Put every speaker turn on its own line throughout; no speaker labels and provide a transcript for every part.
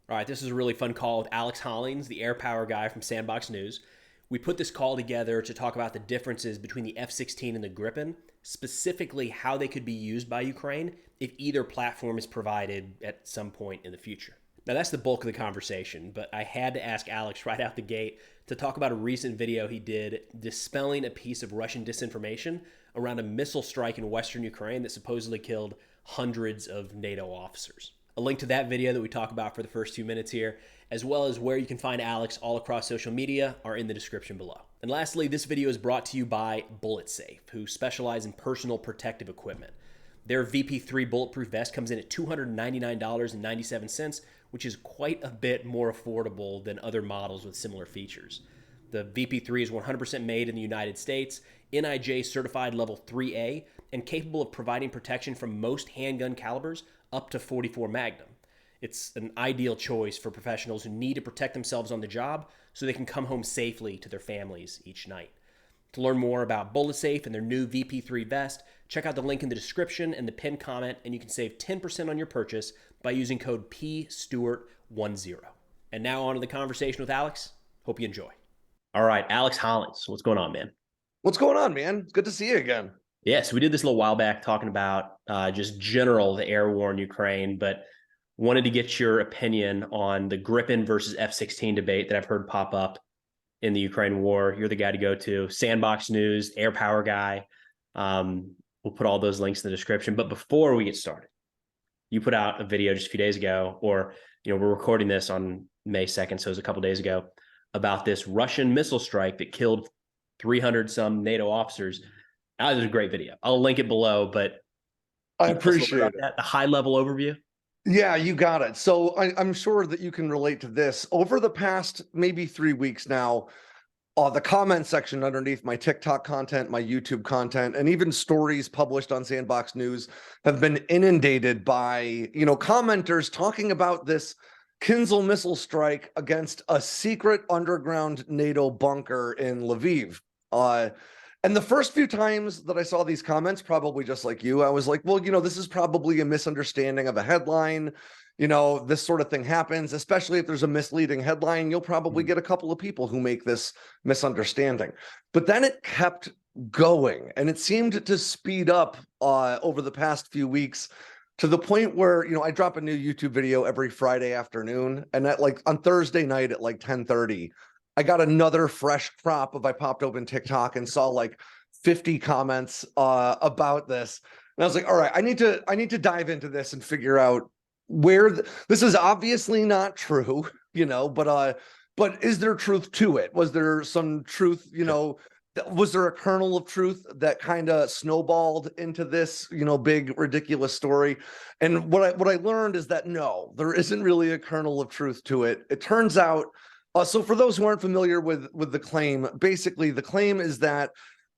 All right, this is a really fun call with Alex Hollings, the Airpower guy from Sandbox News. We put this call together to talk about the differences between the F-16 and the Gripen, specifically how they could be used by Ukraine if either platform is provided at some point in the future. Now, that's the bulk of the conversation, but I had to ask Alex right out the gate to talk about a recent video he did dispelling a piece of Russian disinformation around a missile strike in western Ukraine that supposedly killed hundreds of NATO officers. A link to that video that we talk about for the first 2 minutes here, as well as where you can find Alex all across social media, are in the description below. And lastly, this video is brought to you by BulletSafe, who specialize in personal protective equipment. Their VP3 bulletproof vest comes in at $299.97, which is quite a bit more affordable than other models with similar features. The VP3 is 100% made in the United States, NIJ certified level 3A, and capable of providing protection from most handgun calibers up to 44 Magnum. It's an ideal choice for professionals who need to protect themselves on the job so they can come home safely to their families each night. To learn more about BulletSafe and their new VP3 vest, check out the link in the description and the pinned comment, and you can save 10% on your purchase by using code PSTEWART10. And now on to the conversation with Alex. Hope you enjoy. All right, Alex Hollings, what's going on, man?
What's going on, man? It's good to see you again.
Yeah, so we did this a little while back talking about just general the air war in Ukraine, but wanted to get your opinion on the Gripen versus F-16 debate that I've heard pop up in the Ukraine war. You're the guy to go to. Sandbox News, Airpower guy. We'll put all those links in the description. But before we get started, you put out a video just a few days ago, or we're recording this on May 2nd, so it was a couple days ago, about this Russian missile strike that killed 300 some NATO officers. That was a great video. I'll link it below, but
I appreciate it.
The high level overview.
Yeah, you got it. So I'm sure that you can relate to this. Over the past maybe 3 weeks now, the comment section underneath my TikTok content, my YouTube content, and even stories published on Sandbox News have been inundated by, commenters talking about this Kinzhal missile strike against a secret underground NATO bunker in Lviv. And the first few times that I saw these comments, probably just like you, I was like, well, this is probably a misunderstanding of a headline. This sort of thing happens, especially if there's a misleading headline. You'll probably get a couple of people who make this misunderstanding. But then it kept going, and it seemed to speed up over the past few weeks to the point where, I drop a new YouTube video every Friday afternoon, and on Thursday night at 10:30, I got another fresh crop of, I popped open TikTok and saw 50 comments about this. And I was like, all right, I need to dive into this and figure out where this is obviously not true, but is there truth to it? Was there some truth, was there a kernel of truth that kind of snowballed into this, big ridiculous story? And what I learned is that no, there isn't really a kernel of truth to it. It turns out, so for those who aren't familiar with the claim, basically the claim is that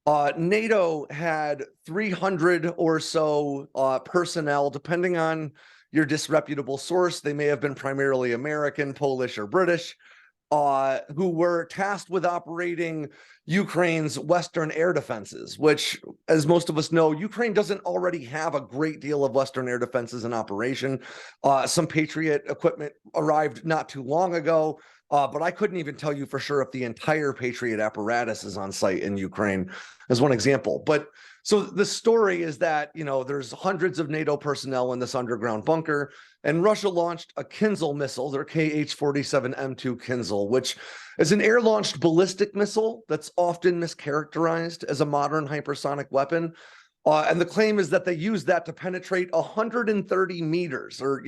NATO had 300 or so personnel, depending on your disreputable source. They may have been primarily American, Polish, or British, who were tasked with operating Ukraine's Western air defenses, which, as most of us know, Ukraine doesn't already have a great deal of Western air defenses in operation. Some Patriot equipment arrived not too long ago, but I couldn't even tell you for sure if the entire Patriot apparatus is on site in Ukraine, as one example. But so the story is that, there's hundreds of NATO personnel in this underground bunker, and Russia launched a Kinzhal missile, their KH-47M2 Kinzhal, which is an air-launched ballistic missile that's often mischaracterized as a modern hypersonic weapon. And the claim is that they used that to penetrate 130 meters or,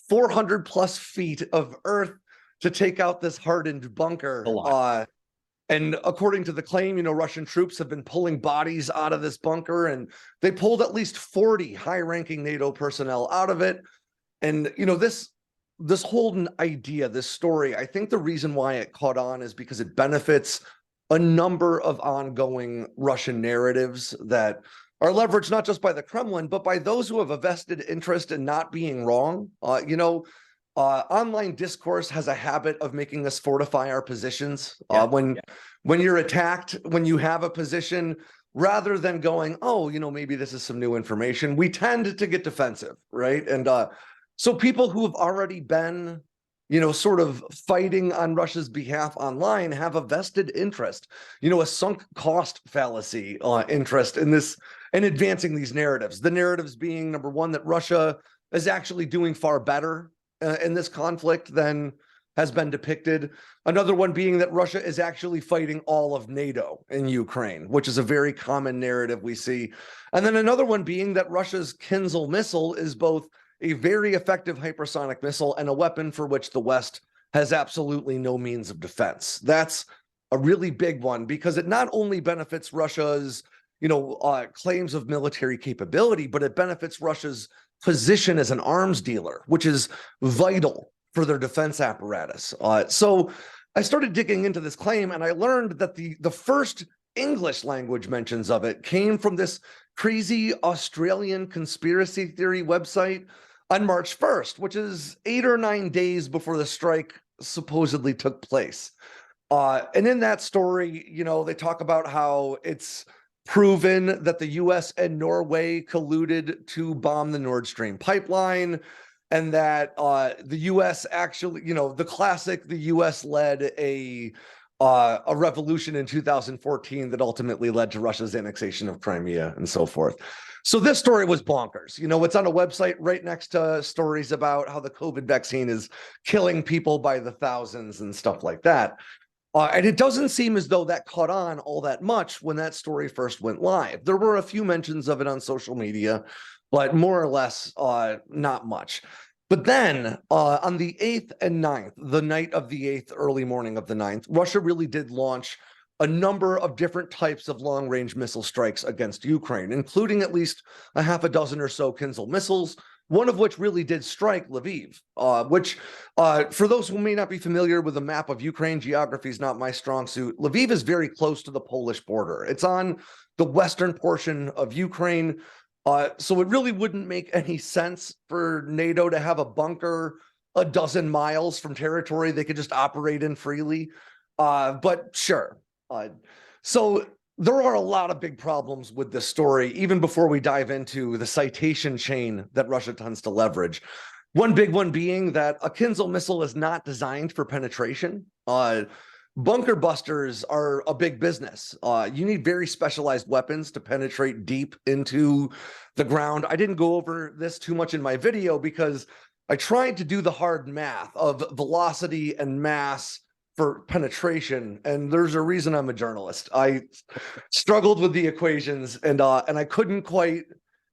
400 plus feet of earth to take out this hardened bunker. And according to the claim, Russian troops have been pulling bodies out of this bunker, and they pulled at least 40 high-ranking NATO personnel out of it. And, this whole idea, this story, I think the reason why it caught on is because it benefits a number of ongoing Russian narratives that are leveraged not just by the Kremlin, but by those who have a vested interest in not being wrong. Online discourse has a habit of making us fortify our positions. When you're attacked, when you have a position, rather than going, oh, maybe this is some new information, we tend to get defensive, right? And so people who have already been sort of fighting on Russia's behalf online have a vested interest, a sunk cost fallacy interest in this and advancing these narratives. The narratives being, number one, that Russia is actually doing far better in this conflict than has been depicted. Another one being that Russia is actually fighting all of NATO in Ukraine, which is a very common narrative we see. And then another one being that Russia's Kinzhal missile is both a very effective hypersonic missile and a weapon for which the West has absolutely no means of defense. That's a really big one because it not only benefits Russia's, claims of military capability, but it benefits Russia's position as an arms dealer, which is vital for their defense apparatus. So I started digging into this claim, and I learned that the first English language mentions of it came from this crazy Australian conspiracy theory website on March 1st, which is 8 or 9 days before the strike supposedly took place. And in that story, they talk about how it's proven that the US and Norway colluded to bomb the Nord Stream pipeline, and that the US actually, the classic, the US led a revolution in 2014 that ultimately led to Russia's annexation of Crimea and so forth. So this story was bonkers. It's on a website right next to stories about how the COVID vaccine is killing people by the thousands and stuff like that. And it doesn't seem as though that caught on all that much when that story first went live. There were a few mentions of it on social media, but more or less not much. But then on the 8th and 9th, the night of the 8th, early morning of the 9th, Russia really did launch a number of different types of long-range missile strikes against Ukraine, including at least a half a dozen or so Kinzhal missiles, one of which really did strike Lviv, which, for those who may not be familiar with the map of Ukraine, geography is not my strong suit. Lviv is very close to the Polish border. It's on the western portion of Ukraine, so it really wouldn't make any sense for NATO to have a bunker a dozen miles from territory they could just operate in freely. But sure. So there are a lot of big problems with this story, even before we dive into the citation chain that Russia tends to leverage. One big one being that a Kinzhal missile is not designed for penetration. Bunker busters are a big business. You need very specialized weapons to penetrate deep into the ground. I didn't go over this too much in my video because I tried to do the hard math of velocity and mass for penetration, and there's a reason I'm a journalist. I struggled with the equations, and I couldn't quite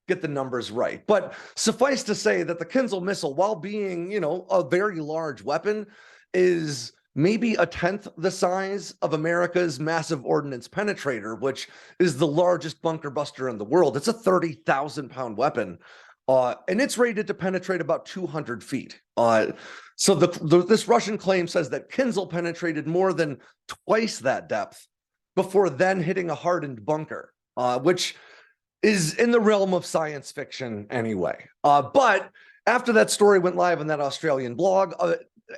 get the numbers right. But suffice to say that the Kinzhal missile, while being, a very large weapon, is maybe a tenth the size of America's massive ordnance penetrator, which is the largest bunker buster in the world. It's a 30,000-pound weapon. And it's rated to penetrate about 200 feet. So this Russian claim says that Kinzhal penetrated more than twice that depth before then hitting a hardened bunker, which is in the realm of science fiction anyway. But after that story went live on that Australian blog,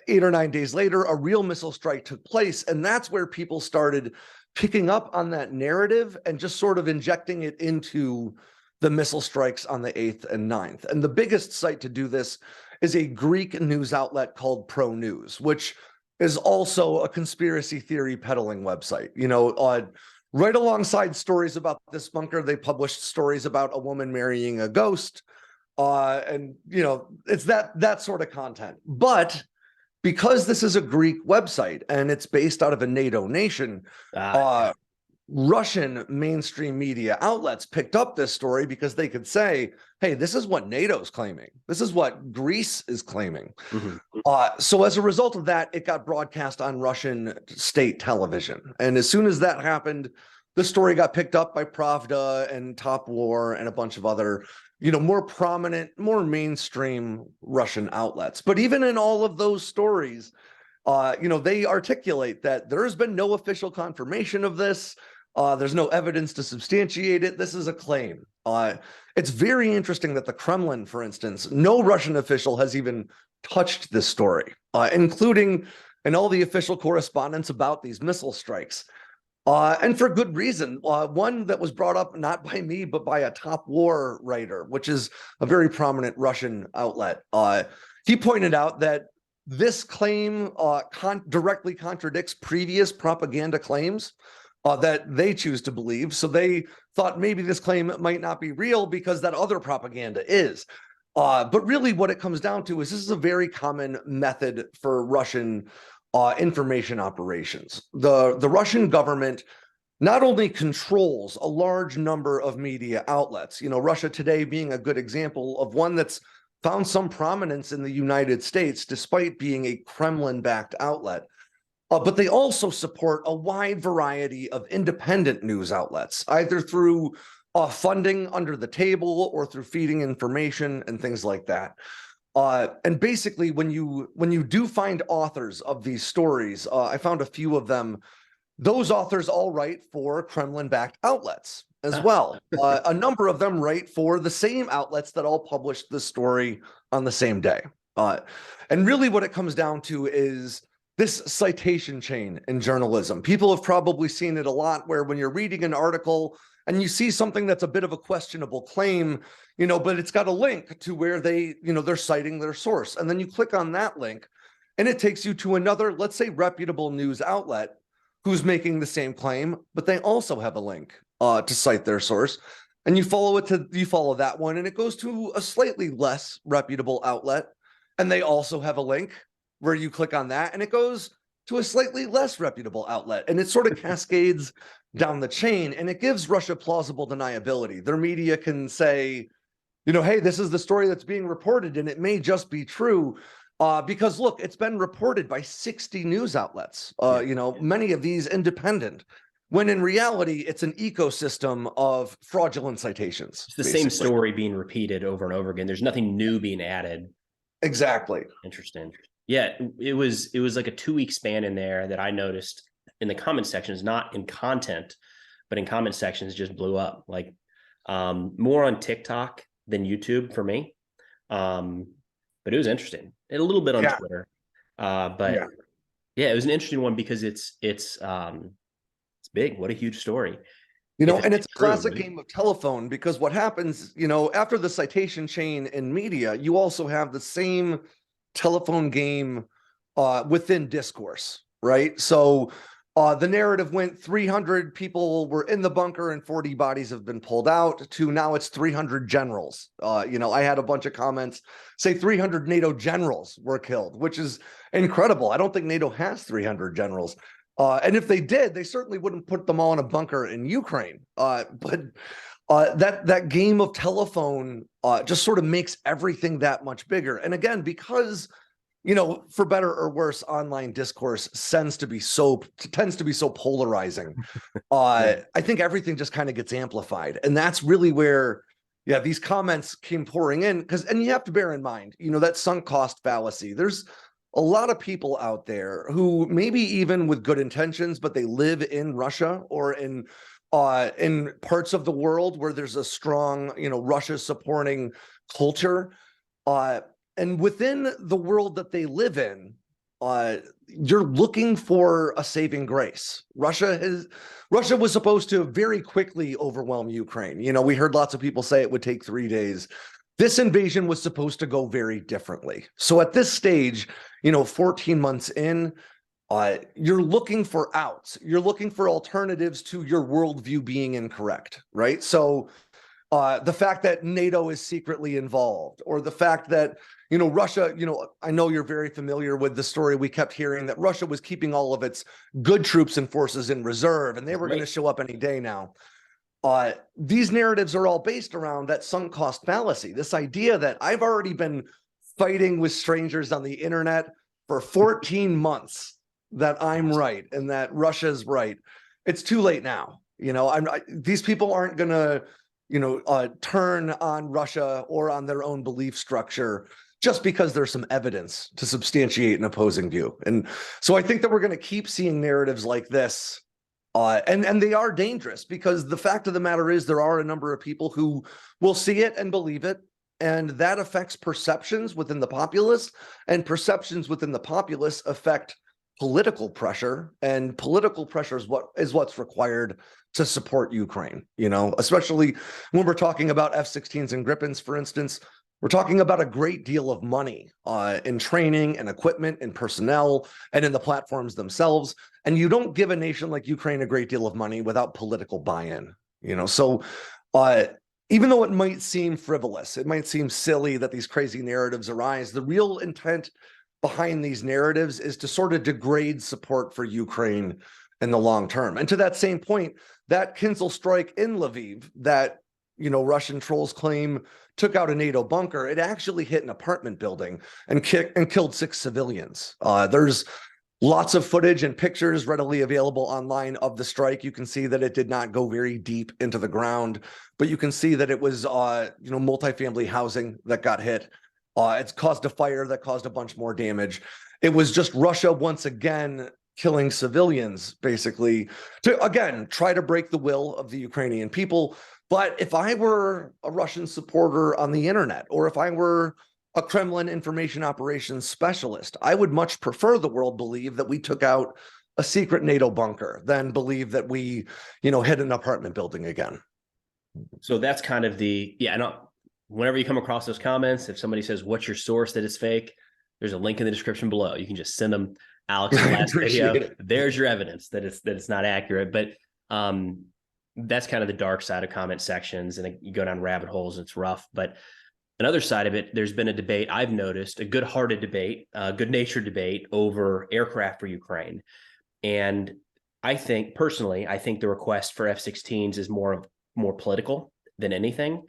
8 or 9 days later, a real missile strike took place. And that's where people started picking up on that narrative and just sort of injecting it into the missile strikes on the 8th and 9th. And the biggest site to do this is a Greek news outlet called Pro News, which is also a conspiracy theory peddling website. Right alongside stories about this bunker, they published stories about a woman marrying a ghost. And, it's that sort of content. But because this is a Greek website and it's based out of a NATO nation, Russian mainstream media outlets picked up this story because they could say, hey, this is what NATO's claiming. This is what Greece is claiming. Mm-hmm. So as a result of that, it got broadcast on Russian state television. And as soon as that happened, the story got picked up by Pravda and Top War and a bunch of other, more prominent, more mainstream Russian outlets. But even in all of those stories, they articulate that there has been no official confirmation of this. There's no evidence to substantiate it. This is a claim. It's very interesting that the Kremlin, for instance, no Russian official has even touched this story, including in all the official correspondence about these missile strikes. And for good reason. One that was brought up not by me, but by a Top War writer, which is a very prominent Russian outlet. He pointed out that this claim directly contradicts previous propaganda claims that they choose to believe. So they thought maybe this claim might not be real because that other propaganda is. But really what it comes down to is this is a very common method for Russian information operations. The Russian government not only controls a large number of media outlets, Russia Today being a good example of one that's found some prominence in the United States despite being a Kremlin-backed outlet. But they also support a wide variety of independent news outlets, either through funding under the table or through feeding information and things like that. And basically, when you do find authors of these stories, I found a few of them. Those authors all write for Kremlin-backed outlets as well. A number of them write for the same outlets that all published the story on the same day. And really what it comes down to is this citation chain in journalism. People have probably seen it a lot where when you're reading an article and you see something that's a bit of a questionable claim, but it's got a link to where they're citing their source. And then you click on that link and it takes you to another, let's say, reputable news outlet who's making the same claim, but they also have a link to cite their source. And you follow that one and it goes to a slightly less reputable outlet. And they also have a link where you click on that and it goes to a slightly less reputable outlet. And it sort of cascades down the chain, and it gives Russia plausible deniability. Their media can say, hey, this is the story that's being reported, and it may just be true because look, it's been reported by 60 news outlets, many of these independent, when in reality, it's an ecosystem of fraudulent citations.
It's the same story being repeated over and over again. There's nothing new being added.
Exactly.
Interesting. Yeah, it was like a 2-week span in there that I noticed in the comment sections, not in content, but in comment sections, just blew up. Like more on TikTok than YouTube for me. But it was interesting. And a little bit on Twitter. But yeah, it was an interesting one because it's big. What a huge story.
And it's a classic game of telephone, because what happens, after the citation chain in media, you also have the same telephone game within discourse, right? So the narrative went 300 people were in the bunker and 40 bodies have been pulled out, to now it's 300 generals. I had a bunch of comments say 300 NATO generals were killed, which is incredible. I don't think NATO has 300 generals. And if they did, they certainly wouldn't put them all in a bunker in Ukraine. But that game of telephone just sort of makes everything that much bigger. And again, because, for better or worse, online discourse tends to be so polarizing. I think everything just kind of gets amplified. And that's really where, these comments came pouring in. And you have to bear in mind, that sunk cost fallacy. There's a lot of people out there who maybe even with good intentions, but they live in Russia or in parts of the world where there's a strong, Russia supporting culture. And within the world that they live in, you're looking for a saving grace. Russia was supposed to very quickly overwhelm Ukraine. We heard lots of people say it would take 3 days. This invasion was supposed to go very differently. So at this stage, 14 months in, you're looking for outs. You're looking for alternatives to your worldview being incorrect, right? So the fact that NATO is secretly involved, or the fact that, Russia, I know you're very familiar with the story we kept hearing that Russia was keeping all of its good troops and forces in reserve, and they were going to show up any day now. These narratives are all based around that sunk cost fallacy, this idea that I've already been fighting with strangers on the internet for 14 months that I'm right and that Russia's right. It's too late now. These people aren't going to, turn on Russia or on their own belief structure just because there's some evidence to substantiate an opposing view. And so I think that we're going to keep seeing narratives like this. And they are dangerous, because the fact of the matter is there are a number of people who will see it and believe it. And that affects perceptions within the populace, and perceptions within the populace affect political pressure, and political pressure is what's required to support Ukraine, especially when we're talking about F-16s and Gripens, for instance. We're talking about a great deal of money in training and equipment and personnel and in the platforms themselves. And you don't give a nation like Ukraine a great deal of money without political buy-in, you know? So uh, even though it might seem frivolous, it might seem silly that these crazy narratives arise, the real intent behind these narratives is to sort of degrade support for Ukraine in the long term. And to that same point, that Kinzel strike in Lviv that, you know, Russian trolls claim took out a NATO bunker, it actually hit an apartment building and killed 6 civilians. There's lots of footage and pictures readily available online of the strike. You can see that it did not go very deep into the ground, but you can see that it was, you know, multifamily housing that got hit. It's caused a fire that caused a bunch more damage. It was just Russia once again killing civilians, basically, to, again, try to break the will of the Ukrainian people. But if I were a Russian supporter on the internet, or if I were a Kremlin information operations specialist, I would much prefer the world believe that we took out a secret NATO bunker than believe that we, you know, hit an apartment building again.
So that's kind of the, yeah, I know whenever you come across those comments, if somebody says, what's your source that is fake, there's a link in the description below. You can just send them Alex's last video. There's your evidence that it's not accurate. But that's kind of the dark side of comment sections, and you go down rabbit holes and it's rough. But another side of it, there's been a debate I've noticed, a good-hearted debate, a good-natured debate over aircraft for Ukraine. And I think personally, the request for F-16s is more political than anything.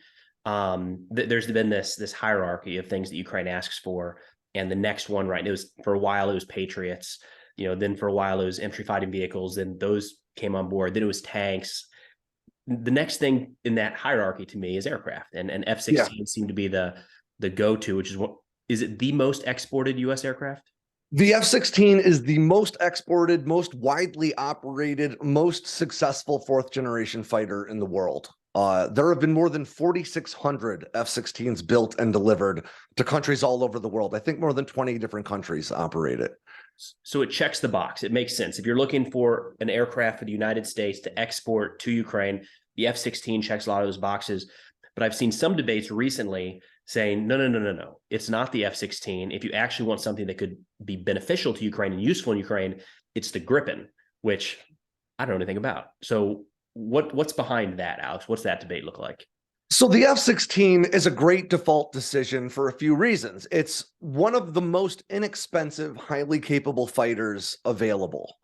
There's been this hierarchy of things that Ukraine asks for, and the next one, right? It was, for a while it was Patriots, you know, then for a while it was infantry fighting vehicles, then those came on board, then it was tanks. The next thing in that hierarchy to me is aircraft, and F-16 seem to be the go-to, which is what, is it the most exported U.S. aircraft?
The F-16 is the most exported, most widely operated, most successful 4th generation fighter in the world. There have been more than 4,600 F-16s built and delivered to countries all over the world. I think more than 20 different countries operate it.
So it checks the box. It makes sense. If you're looking for an aircraft for the United States to export to Ukraine, the F-16 checks a lot of those boxes. But I've seen some debates recently saying, no. It's not the F-16. If you actually want something that could be beneficial to Ukraine and useful in Ukraine, it's the Gripen, which I don't know anything about. So what's behind that, Alex? What's that debate look like?
So the F-16 is a great default decision for a few reasons. It's one of the most inexpensive, highly capable fighters available.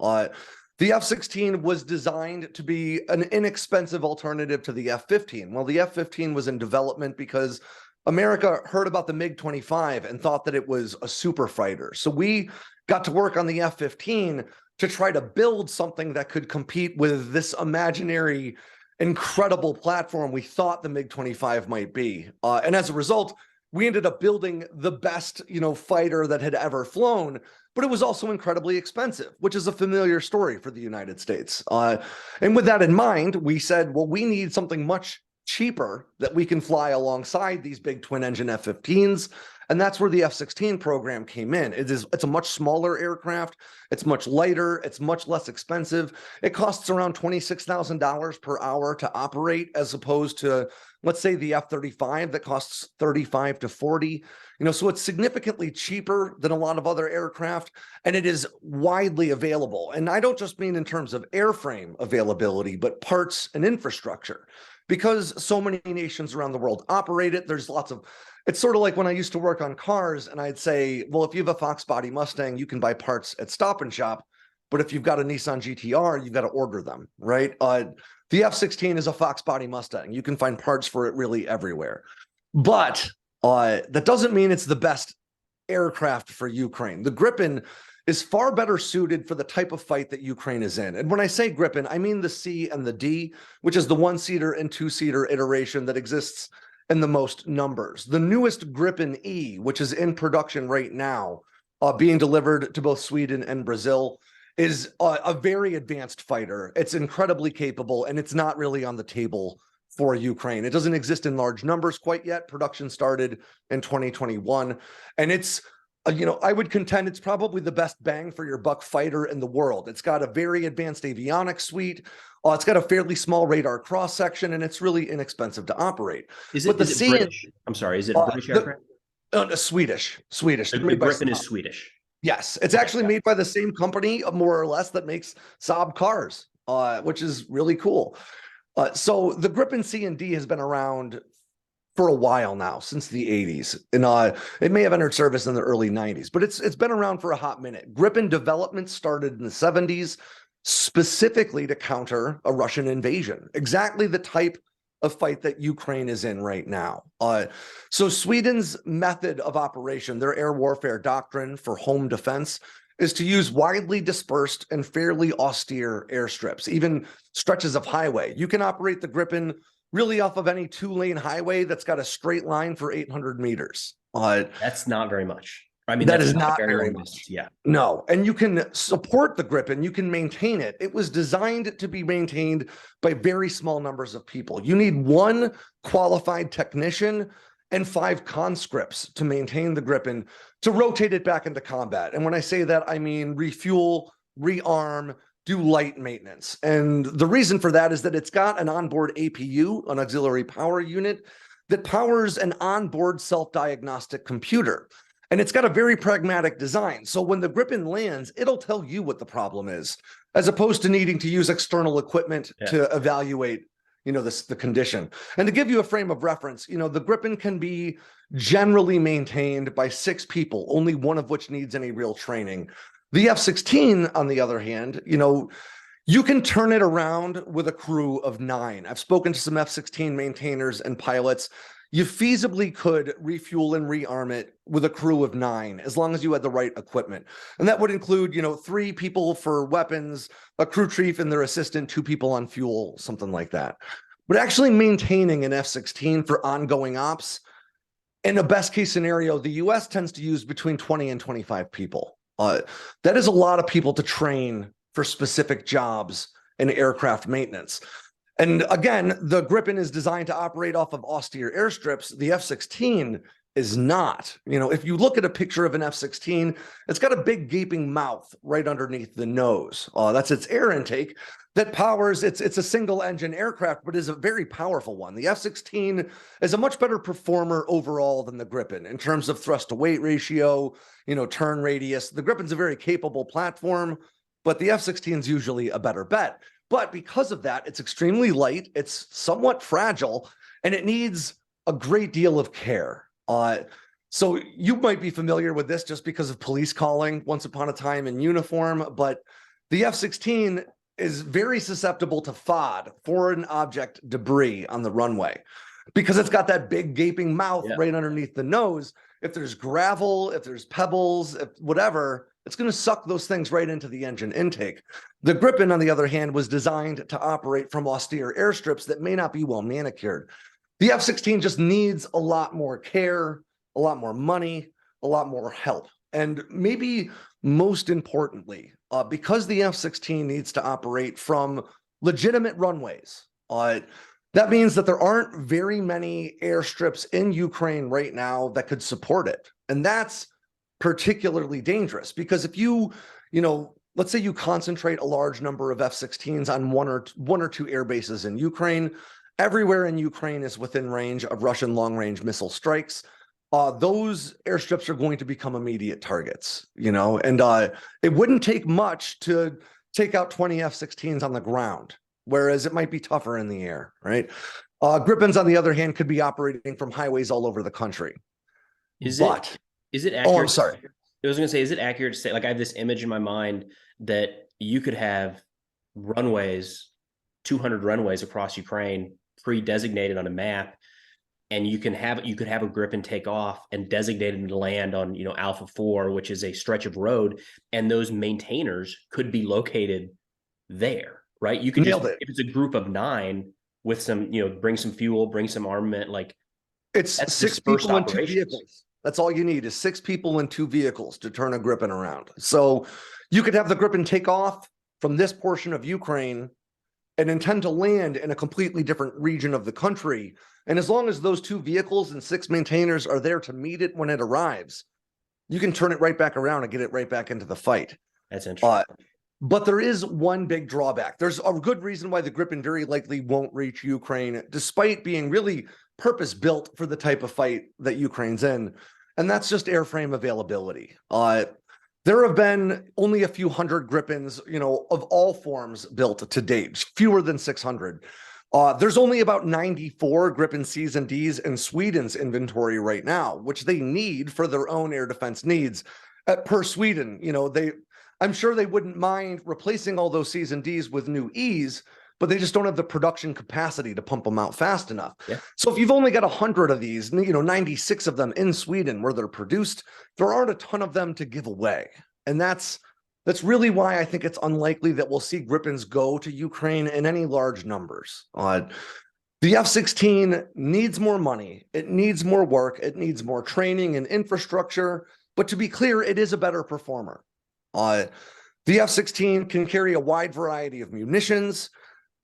The F-16 was designed to be an inexpensive alternative to the F-15. Well, the F-15 was in development because America heard about the MiG-25 and thought that it was a super fighter. So we got to work on the F-15 to try to build something that could compete with this imaginary, incredible platform we thought the MiG-25 might be. And as a result, we ended up building the best, you know, fighter that had ever flown, but it was also incredibly expensive, which is a familiar story for the United States. And with that in mind, we said, well, we need something much cheaper that we can fly alongside these big twin-engine F-15s. And that's where the F-16 program came in. It's a much smaller aircraft. It's much lighter. It's much less expensive. It costs around $26,000 per hour to operate, as opposed to, let's say, the F-35 that costs 35 to 40. You know, so it's significantly cheaper than a lot of other aircraft, and it is widely available. And I don't just mean in terms of airframe availability, but parts and infrastructure. Because so many nations around the world operate it, there's lots of, it's sort of like when I used to work on cars and I'd say, well, if you have a Fox body Mustang, you can buy parts at Stop and Shop. But if you've got a Nissan GTR, you've got to order them, right? The F-16 is a Fox body Mustang. You can find parts for it really everywhere. But that doesn't mean it's the best aircraft for Ukraine. The Gripen is far better suited for the type of fight that Ukraine is in. And when I say Gripen, I mean the C and the D, which is the 1-seater and 2-seater iteration that exists in the most numbers. The newest Gripen E, which is in production right now, being delivered to both Sweden and Brazil, is a very advanced fighter. It's incredibly capable, and it's not really on the table for Ukraine. It doesn't exist in large numbers quite yet. Production started in 2021, and it's I would contend it's probably the best bang for your buck fighter in the world. It's got a very advanced avionics suite. It's got a fairly small radar cross section, and it's really inexpensive to operate.
Is
But
it
the
is it
C,
British? I'm sorry, is it British aircraft?
Swedish.
The,
They're
the
made by
Gripen is
Saab.
Swedish.
Yes, it's
Okay,
actually
got it.
made by the same company, more or less, that makes Saab cars, which is really cool. So the Gripen C and D has been around for a while now, since the 80s. And it may have entered service in the early 90s, but it's been around for a hot minute. Gripen development started in the 70s, specifically to counter a Russian invasion, exactly the type of fight that Ukraine is in right now. So Sweden's method of operation, their air warfare doctrine for home defense, is to use widely dispersed and fairly austere airstrips, even stretches of highway. You can operate the Gripen really off of any two-lane highway that's got a straight line for 800 meters.
That's not very much. I mean,
That
that's
is
not a
not
very
very
long
much.
distance. Yeah.
No, and you can support the Gripen, you can maintain it. It was designed to be maintained by very small numbers of people. You need one qualified technician and 5 conscripts to maintain the Gripen, to rotate it back into combat. And when I say that, I mean refuel, rearm, do light maintenance. And the reason for that is that it's got an onboard APU, an auxiliary power unit, that powers an onboard self-diagnostic computer. And it's got a very pragmatic design. So when the Gripen lands, it'll tell you what the problem is, as opposed to needing to use external equipment to evaluate, the condition. And to give you a frame of reference, the Gripen can be generally maintained by 6 people, only one of which needs any real training. The F-16, on the other hand, you can turn it around with a crew of 9. I've spoken to some F-16 maintainers and pilots. You feasibly could refuel and rearm it with a crew of 9, as long as you had the right equipment. And that would include, 3 people for weapons, a crew chief and their assistant, 2 people on fuel, something like that. But actually maintaining an F-16 for ongoing ops, in a best case scenario, the US tends to use between 20 and 25 people. That is a lot of people to train for specific jobs in aircraft maintenance. And again, the Gripen is designed to operate off of austere airstrips. The F-16 is not. If you look at a picture of an F-16, it's got a big gaping mouth right underneath the nose. That's its air intake that powers, it's a single engine aircraft, but is a very powerful one. The F-16 is a much better performer overall than the Gripen in terms of thrust to weight ratio, turn radius. The Gripen's a very capable platform, but the F-16 is usually a better bet. But because of that, it's extremely light, it's somewhat fragile, and it needs a great deal of care. So you might be familiar with this just because of police calling once upon a time in uniform, but the F-16 is very susceptible to FOD, foreign object debris, on the runway, because it's got that big gaping mouth right underneath the nose. If there's gravel, if there's pebbles, if whatever, it's going to suck those things right into the engine intake. The Gripen, on the other hand, was designed to operate from austere airstrips that may not be well manicured. The F-16 just needs a lot more care, a lot more money, a lot more help. And maybe most importantly, because the F-16 needs to operate from legitimate runways, that means that there aren't very many airstrips in Ukraine right now that could support it. And that's particularly dangerous, because if let's say you concentrate a large number of F-16s on one or two air bases in Ukraine, everywhere in Ukraine is within range of Russian long-range missile strikes. Those airstrips are going to become immediate targets, and it wouldn't take much to take out 20 F-16s on the ground, whereas it might be tougher in the air, right? Gripens, on the other hand, could be operating from highways all over the country.
Is it accurate?
Oh, I'm sorry.
I was going to say, is it accurate to say, like, I have this image in my mind that you could have runways, 200 runways across Ukraine, pre-designated on a map, and you could have a Gripen take off and designated to land on, Alpha 4, which is a stretch of road, and those maintainers could be located there, right? You could just, if it's a group of 9 with some, bring some fuel, bring some armament, like,
it's 6 people in 2 vehicles. That's all you need, is 6 people in 2 vehicles to turn a Gripen around. So you could have the Gripen take off from this portion of Ukraine and intend to land in a completely different region of the country. And as long as those 2 vehicles and 6 maintainers are there to meet it when it arrives, you can turn it right back around and get it right back into the fight.
That's interesting.
But there is one big drawback. There's a good reason why the Gripen very likely won't reach Ukraine, despite being really purpose-built for the type of fight that Ukraine's in, and that's just airframe availability. There have been only a few hundred Gripens, of all forms built to date, fewer than 600. There's only about 94 Gripen Cs and Ds in Sweden's inventory right now, which they need for their own air defense needs. Per Sweden, I'm sure they wouldn't mind replacing all those Cs and Ds with new Es, but they just don't have the production capacity to pump them out fast enough.
Yeah.
So if you've only got 100 of these, 96 of them in Sweden where they're produced, there aren't a ton of them to give away. And that's really why I think it's unlikely that we'll see Gripens go to Ukraine in any large numbers. The F-16 needs more money. It needs more work. It needs more training and infrastructure. But to be clear, it is a better performer. The F-16 can carry a wide variety of munitions.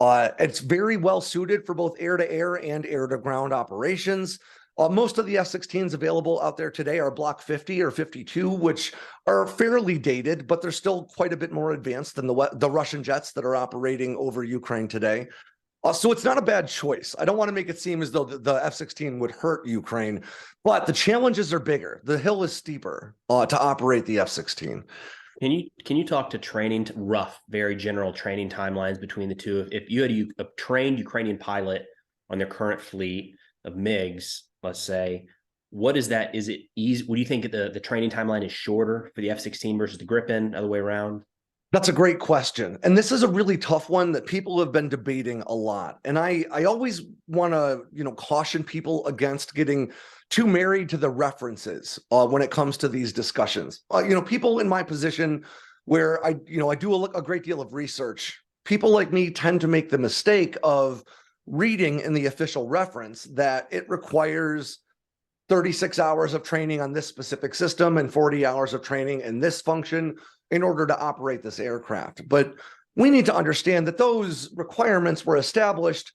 It's very well suited for both air-to-air and air-to-ground operations. Most of the F-16s available out there today are Block 50 or 52, which are fairly dated, but they're still quite a bit more advanced than the Russian jets that are operating over Ukraine today. So it's not a bad choice. I don't want to make it seem as though the F-16 would hurt Ukraine, but the challenges are bigger. The hill is steeper to operate the F-16.
Can you talk to training, rough, very general training timelines between the two? If you had a trained Ukrainian pilot on their current fleet of MiGs, let's say, what is that? Is it easy? Would you think the training timeline is shorter for the F-16 versus the Gripen, other way around?
That's a great question. And this is a really tough one that people have been debating a lot. And I always want to, caution people against getting too married to the references when it comes to these discussions. People in my position where I do a great deal of research, people like me tend to make the mistake of reading in the official reference that it requires 36 hours of training on this specific system and 40 hours of training in this function in order to operate this aircraft. But we need to understand that those requirements were established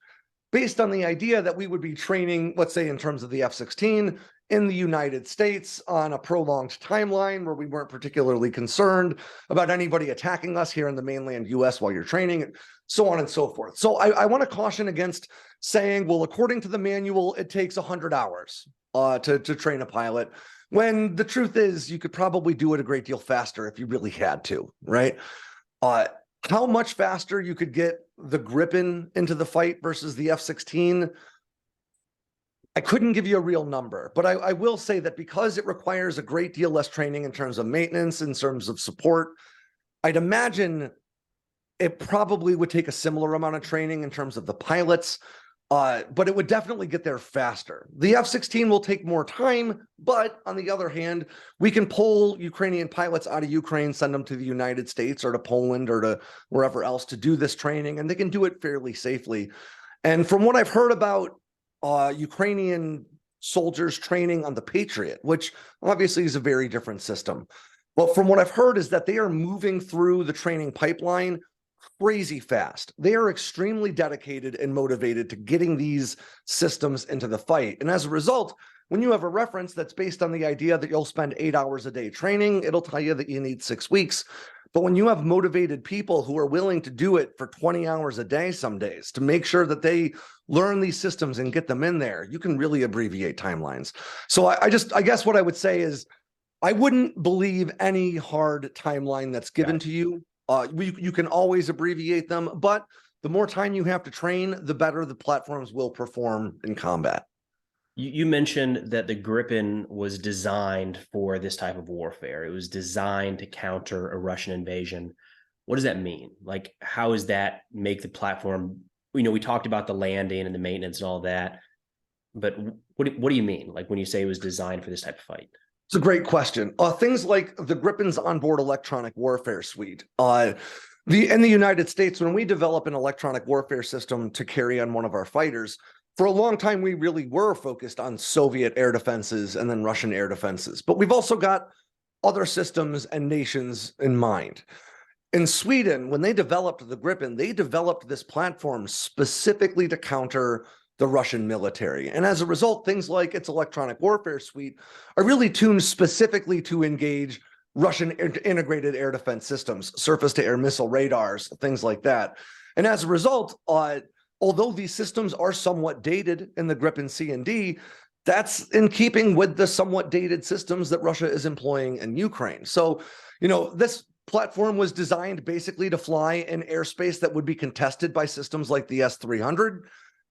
based on the idea that we would be training, let's say in terms of the F-16, in the United States on a prolonged timeline where we weren't particularly concerned about anybody attacking us here in the mainland US while you're training, so on and so forth. So I want to caution against saying, well, according to the manual, it takes 100 hours to train a pilot, when the truth is you could probably do it a great deal faster if you really had to, right? How much faster you could get the Gripen into the fight versus the F-16, I couldn't give you a real number, but I will say that because it requires a great deal less training in terms of maintenance, in terms of support, I'd imagine it probably would take a similar amount of training in terms of the pilots, but it would definitely get there faster. The F-16 will take more time, but on the other hand, we can pull Ukrainian pilots out of Ukraine, send them to the United States or to Poland or to wherever else to do this training, and they can do it fairly safely. And from what I've heard about Ukrainian soldiers training on the Patriot, which obviously is a very different system, but from what I've heard is that they are moving through the training pipeline crazy fast. They are extremely dedicated and motivated to getting these systems into the fight. And as a result, when you have a reference that's based on the idea that you'll spend 8 hours a day training, it'll tell you that you need 6 weeks. But when you have motivated people who are willing to do it for 20 hours a day some days to make sure that they learn these systems and get them in there, you can really abbreviate timelines. So I guess what I would say is I wouldn't believe any hard timeline that's given to you. You can always abbreviate them, but the more time you have to train, the better the platforms will perform in combat.
You mentioned that the Gripen was designed for this type of warfare. It was designed to counter a Russian invasion. What does that mean? Like, how does that make the platform? We talked about the landing and the maintenance and all that, but what do you mean? Like when you say it was designed for this type of fight?
It's a great question. Things like the Gripen's onboard electronic warfare suite. In the United States, when we develop an electronic warfare system to carry on one of our fighters, for a long time, we really were focused on Soviet air defenses and then Russian air defenses. But we've also got other systems and nations in mind. In Sweden, when they developed the Gripen, they developed this platform specifically to counter the Russian military. And as a result, things like its electronic warfare suite are really tuned specifically to engage Russian integrated air defense systems, surface-to-air missile radars, things like that. And as a result, although these systems are somewhat dated in the Gripen C and D, that's in keeping with the somewhat dated systems that Russia is employing in Ukraine. So, this platform was designed basically to fly in airspace that would be contested by systems like the S-300.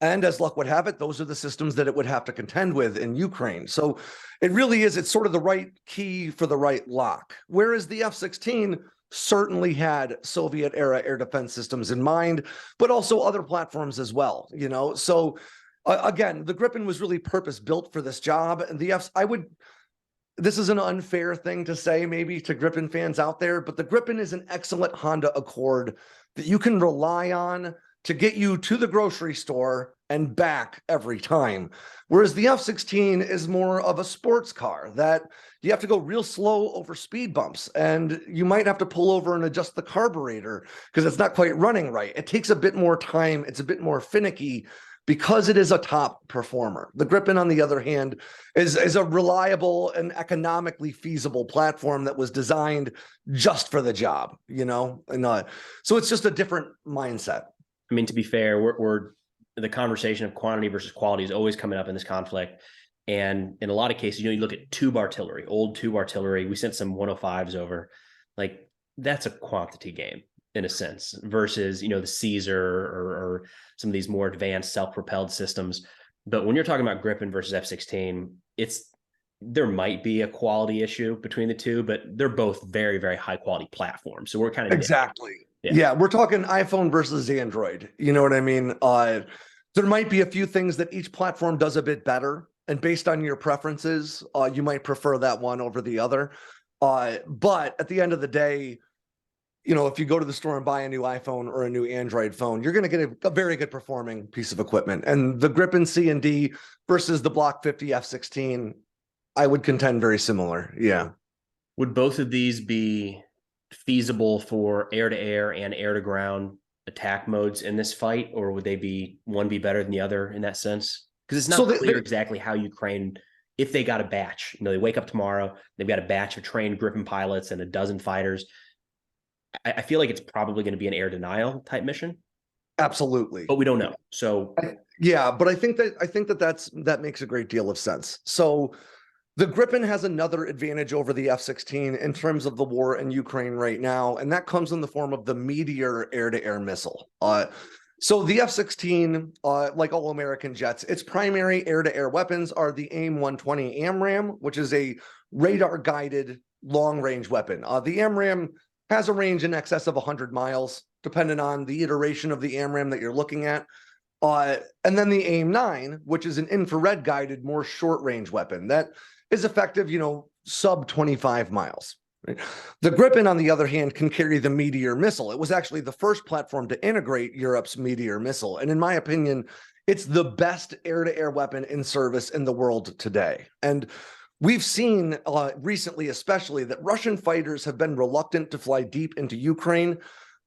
And as luck would have it, those are the systems that it would have to contend with in Ukraine. So it really is, it's sort of the right key for the right lock. Whereas the F-16 certainly had Soviet-era air defense systems in mind, but also other platforms as well, So again, the Gripen was really purpose-built for this job. And this is an unfair thing to say maybe to Gripen fans out there, but the Gripen is an excellent Honda Accord that you can rely on to get you to the grocery store and back every time. Whereas the F-16 is more of a sports car that you have to go real slow over speed bumps, and you might have to pull over and adjust the carburetor because it's not quite running right. It takes a bit more time. It's a bit more finicky because it is a top performer. The Gripen, on the other hand, is a reliable and economically feasible platform that was designed just for the job, And so it's just a different mindset.
I mean, to be fair, we're the conversation of quantity versus quality is always coming up in this conflict. And in a lot of cases, you look at tube artillery, old tube artillery. We sent some 105s over. Like, that's a quantity game in a sense versus, the Caesar or some of these more advanced self-propelled systems. But when you're talking about Gripen versus F-16, there might be a quality issue between the two, but they're both very, very high quality platforms. So we're kind of
exactly. Yeah, we're talking iPhone versus Android. You know what I mean? There might be a few things that each platform does a bit better. And based on your preferences, you might prefer that one over the other. But at the end of the day, if you go to the store and buy a new iPhone or a new Android phone, you're going to get a very good performing piece of equipment. And the Gripen C and D versus the Block 50 F-16, I would contend very similar. Yeah.
Would both of these be feasible for air-to-air and air-to-ground attack modes in this fight, or would one be better than the other in that sense? Because it's not clear exactly how Ukraine, if they got a batch, they wake up tomorrow, they've got a batch of trained Gripen pilots and a dozen fighters. I feel like it's probably going to be an air denial type mission.
Absolutely.
But we don't know. So
yeah, but I think that makes a great deal of sense. So the Gripen has another advantage over the F-16 in terms of the war in Ukraine right now, and that comes in the form of the Meteor air-to-air missile. So the F-16, like all American jets, its primary air-to-air weapons are the AIM-120 AMRAAM, which is a radar-guided long-range weapon. The AMRAAM has a range in excess of 100 miles, depending on the iteration of the AMRAAM that you're looking at. And then the AIM-9, which is an infrared-guided, more short-range weapon that is effective, sub 25 miles. Right? The Gripen, on the other hand, can carry the Meteor missile. It was actually the first platform to integrate Europe's Meteor missile. And in my opinion, it's the best air-to-air weapon in service in the world today. And we've seen recently, especially, that Russian fighters have been reluctant to fly deep into Ukraine.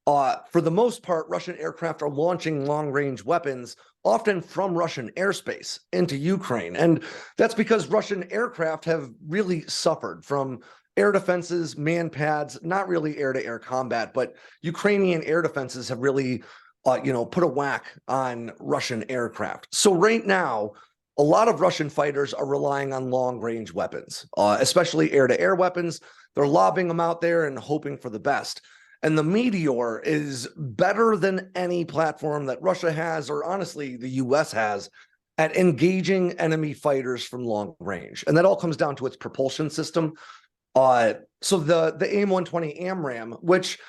For the most part, Russian aircraft are launching long-range weapons, often from Russian airspace, into Ukraine. And that's because Russian aircraft have really suffered from air defenses, man pads, not really air-to-air combat, but Ukrainian air defenses have really, put a whack on Russian aircraft. So right now, a lot of Russian fighters are relying on long-range weapons, especially air-to-air weapons. They're lobbing them out there and hoping for the best. And the Meteor is better than any platform that Russia has, or honestly, the US has, at engaging enemy fighters from long range. And that all comes down to its propulsion system. So the AIM-120 AMRAAM, which,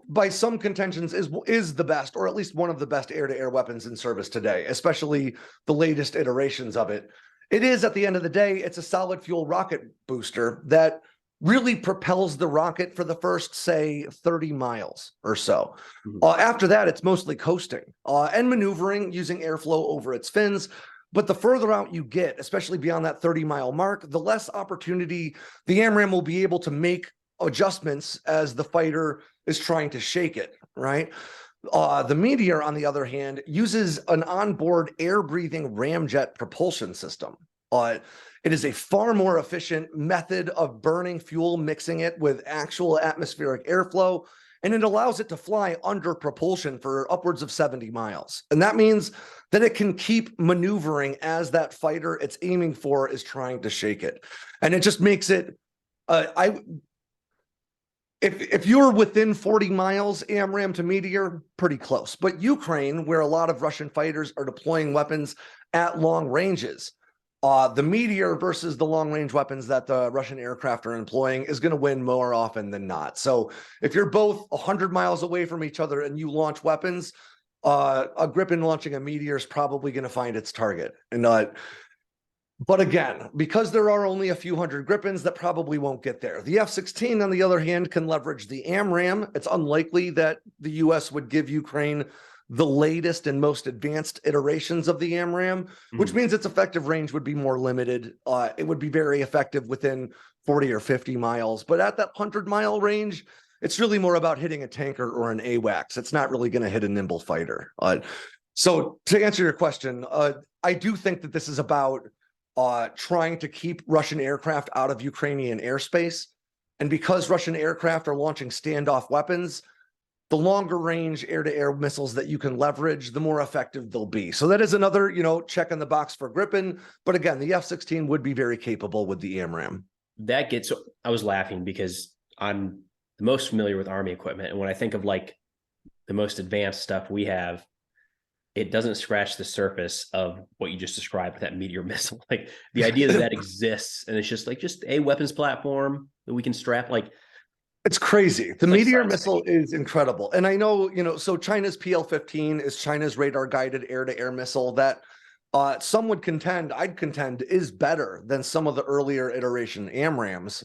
by some contentions is the best, or at least one of the best air-to-air weapons in service today, especially the latest iterations of it. It is, at the end of the day, it's a solid fuel rocket booster that really propels the rocket for the first, say, 30 miles or so. After that, it's mostly coasting and maneuvering using airflow over its fins. But the further out you get, especially beyond that 30-mile mark, the less opportunity the AMRAAM will be able to make adjustments as the fighter is trying to shake it, right? The Meteor, on the other hand, uses an onboard air-breathing ramjet propulsion system. It is a far more efficient method of burning fuel, mixing it with actual atmospheric airflow, and it allows it to fly under propulsion for upwards of 70 miles. And that means that it can keep maneuvering as that fighter it's aiming for is trying to shake it. And it just makes it, if you're within 40 miles, AMRAAM to Meteor, pretty close. But Ukraine, where a lot of Russian fighters are deploying weapons at long ranges, the Meteor versus the long-range weapons that the Russian aircraft are employing is going to win more often than not. So if you're both 100 miles away from each other and you launch weapons, a Gripen launching a Meteor is probably going to find its target. And but again, because there are only a few hundred Gripens, that probably won't get there. The F-16, on the other hand, can leverage the AMRAAM. It's unlikely that the U.S. would give Ukraine the latest and most advanced iterations of the AMRAAM, which means its effective range would be more limited. It would be very effective within 40 or 50 miles. But at that 100-mile range, it's really more about hitting a tanker or an AWACS. It's not really going to hit a nimble fighter. So to answer your question, I do think that this is about trying to keep Russian aircraft out of Ukrainian airspace. And because Russian aircraft are launching standoff weapons, the longer range air-to-air missiles that you can leverage, the more effective they'll be. So that is another, check in the box for Gripen. But again, the F-16 would be very capable with the AMRAAM.
I was laughing because I'm the most familiar with Army equipment. And when I think of like the most advanced stuff we have, it doesn't scratch the surface of what you just described with that Meteor missile. Like the idea that exists and it's just a weapons platform that we can strap, like,
it's crazy. The Meteor missile is incredible. And I know, so China's PL-15 is China's radar-guided air-to-air missile that some would contend, I'd contend, is better than some of the earlier iteration AMRAAMs.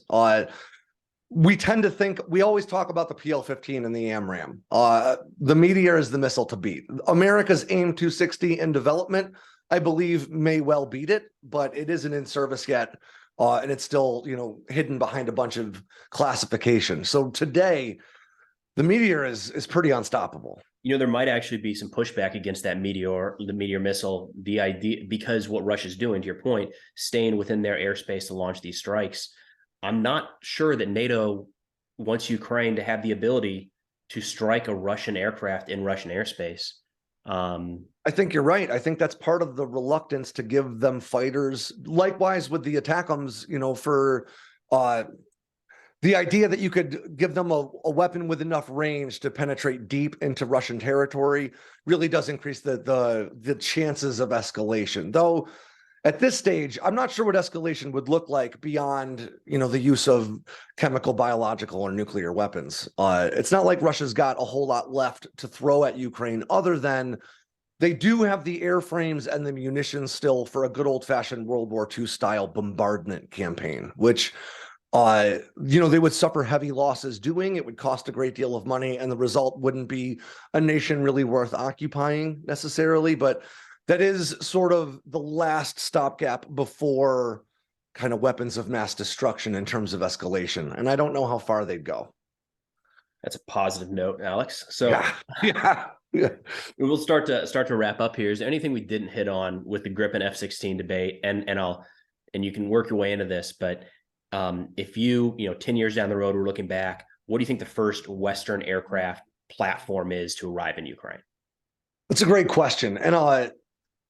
We tend to think, we always talk about the PL-15 and the AMRAAM. The Meteor is the missile to beat. America's AIM-260 in development, I believe, may well beat it, but it isn't in service yet. And it's still, hidden behind a bunch of classification. So today, the Meteor is pretty unstoppable.
There might actually be some pushback against that the Meteor missile, the idea, because what Russia's doing, to your point, staying within their airspace to launch these strikes. I'm not sure that NATO wants Ukraine to have the ability to strike a Russian aircraft in Russian airspace.
I think you're right. I think that's part of the reluctance to give them fighters. Likewise with the ATACMS, for the idea that you could give them a weapon with enough range to penetrate deep into Russian territory really does increase the chances of escalation. Though at this stage, I'm not sure what escalation would look like beyond, the use of chemical, biological, or nuclear weapons. It's not like Russia's got a whole lot left to throw at Ukraine other than they do have the airframes and the munitions still for a good old-fashioned World War II style bombardment campaign, which, they would suffer heavy losses doing. It would cost a great deal of money, and the result wouldn't be a nation really worth occupying necessarily. But that is sort of the last stopgap before kind of weapons of mass destruction in terms of escalation. And I don't know how far they'd go.
That's a positive note, Alex. So
yeah.
We'll start to wrap up here. Is there anything we didn't hit on with the Gripen F-16 debate? And you can work your way into this, but if 10 years down the road, we're looking back, what do you think the first Western aircraft platform is to arrive in Ukraine?
That's a great question. And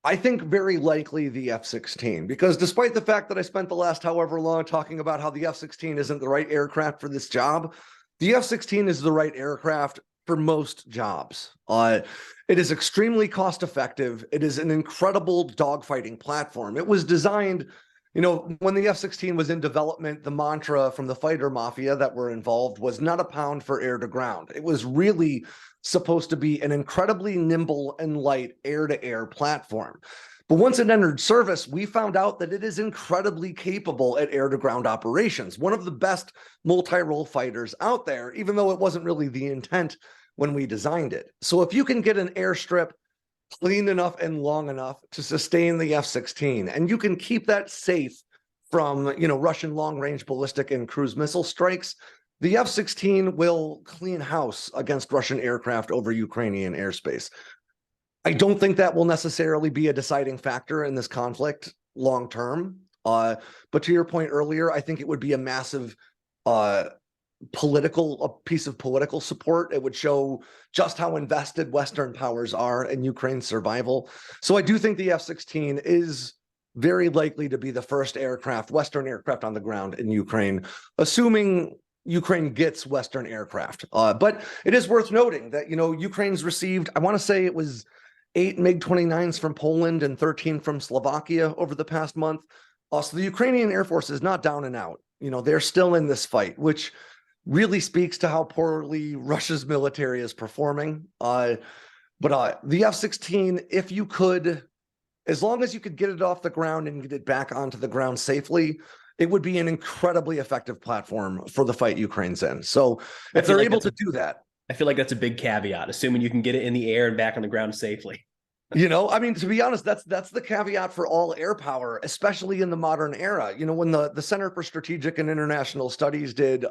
I think very likely the F-16, because despite the fact that I spent the last however long talking about how the F-16 isn't the right aircraft for this job, the F-16 is the right aircraft for most jobs. It is extremely cost effective. It is an incredible dogfighting platform. It was designed, when the F-16 was in development, the mantra from the fighter mafia that were involved was not a pound for air to ground. It was really supposed to be an incredibly nimble and light air-to-air platform. But once it entered service, we found out that it is incredibly capable at air-to-ground operations. One of the best multi-role fighters out there, even though it wasn't really the intent when we designed it. So if you can get an airstrip clean enough and long enough to sustain the F-16, and you can keep that safe from, Russian long-range ballistic and cruise missile strikes, the F-16 will clean house against Russian aircraft over Ukrainian airspace. I don't think that will necessarily be a deciding factor in this conflict long term. But to your point earlier, I think it would be a massive a piece of political support. It would show just how invested Western powers are in Ukraine's survival. So I do think the F-16 is very likely to be the first Western aircraft on the ground in Ukraine, assuming Ukraine gets Western aircraft. But it is worth noting that, Ukraine's received, I want to say it was 8 MiG-29s from Poland and 13 from Slovakia over the past month. So the Ukrainian Air Force is not down and out. They're still in this fight, which really speaks to how poorly Russia's military is performing. But the F-16, if you could, as long as you could get it off the ground and get it back onto the ground safely, it would be an incredibly effective platform for the fight Ukraine's in. So if they're able to do that.
I feel like that's a big caveat, assuming you can get it in the air and back on the ground safely.
To be honest, that's the caveat for all air power, especially in the modern era. When the Center for Strategic and International Studies did,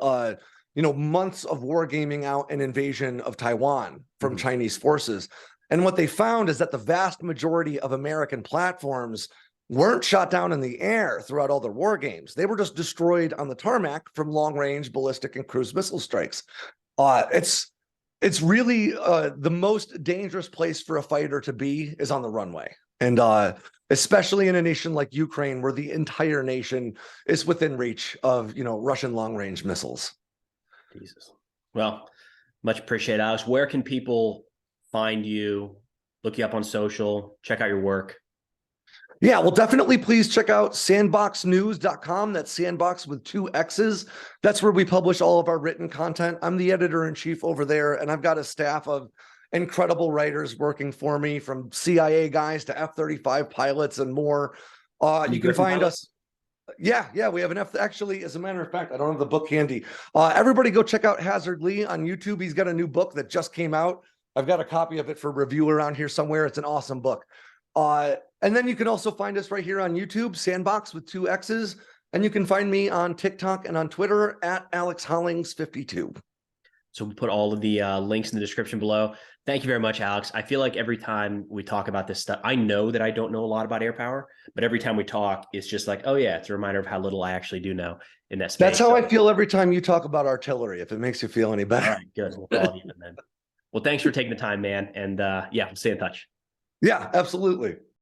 months of wargaming out an invasion of Taiwan from Chinese forces. And what they found is that the vast majority of American platforms weren't shot down in the air throughout all their war games. They were just destroyed on the tarmac from long-range ballistic and cruise missile strikes. It's really the most dangerous place for a fighter to be is on the runway. And especially in a nation like Ukraine, where the entire nation is within reach of, Russian long-range missiles.
Jesus. Well, much appreciated, Alex. Where can people find you, look you up on social, check out your work?
Yeah, well, definitely please check out sandboxnews.com. That's sandbox with 2 X's. That's where we publish all of our written content. I'm the editor-in-chief over there, and I've got a staff of incredible writers working for me, from CIA guys to F-35 pilots and more. You can find us. Yeah, we have actually, as a matter of fact, I don't have the book handy. Everybody go check out Hazard Lee on YouTube. He's got a new book that just came out. I've got a copy of it for review around here somewhere. It's an awesome book. And then you can also find us right here on YouTube, Sandbox with 2 X's. And you can find me on TikTok and on Twitter at Alex Hollings 52.
So we'll put all of the links in the description below. Thank you very much, Alex. I feel like every time we talk about this stuff, I know that I don't know a lot about air power, but every time we talk, it's just like, oh yeah, it's a reminder of how little I actually do know in that space.
That's how I feel every time you talk about artillery, if it makes you feel any better.
All right, good. We'll call it even then. Well, thanks for taking the time, man. And yeah, we'll stay in touch.
Yeah, absolutely.